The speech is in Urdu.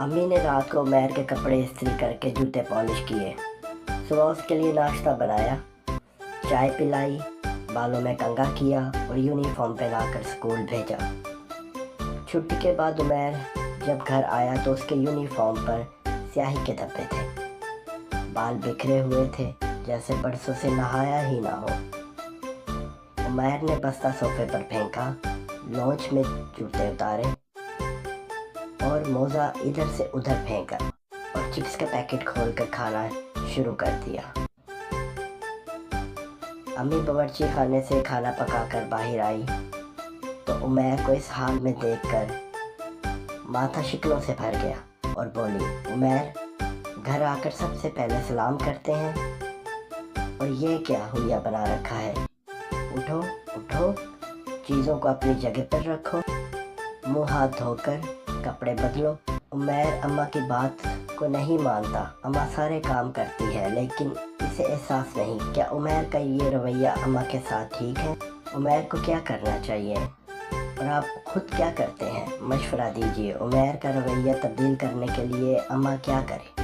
امی نے رات کو عمیر کے کپڑے استری کر کے جوتے پالش کیے، صبح اس کے لیے ناشتہ بنایا، چائے پلائی، بالوں میں کنگھا کیا اور یونیفارم پہنا کر اسکول بھیجا۔ چھٹی کے بعد عمیر جب گھر آیا تو اس کے یونیفارم پر سیاہی کے دھبے تھے، بال بکھرے ہوئے تھے جیسے برسوں سے نہایا ہی نہ ہو۔ عمیر نے بستہ صوفے پر پھینکا، لونچ میں جوتے اتارے اور موزہ ادھر سے ادھر پھینکا اور چپس کا پیکٹ کھول کر کھانا شروع کر دیا۔ امی باورچی خانے سے کھانا پکا کر باہر آئی تو عمیر کو اس حال میں دیکھ کر ماتھا شکلوں سے بھر گیا اور بولی، عمیر، گھر آ کر سب سے پہلے سلام کرتے ہیں اور یہ کیا ہویا بنا رکھا ہے؟ اٹھو اٹھو، چیزوں کو اپنی جگہ پر رکھو، منہ ہاتھ دھو کر کپڑے بدلو۔ عمیر اماں کی بات کو نہیں مانتا، اماں سارے کام کرتی ہے لیکن اسے احساس نہیں۔ کیا عمیر کا یہ رویہ اماں کے ساتھ ٹھیک ہے؟ عمیر کو کیا کرنا چاہیے اور آپ خود کیا کرتے ہیں؟ مشورہ دیجیے، عمیر کا رویہ تبدیل کرنے کے لیے اماں کیا کرے؟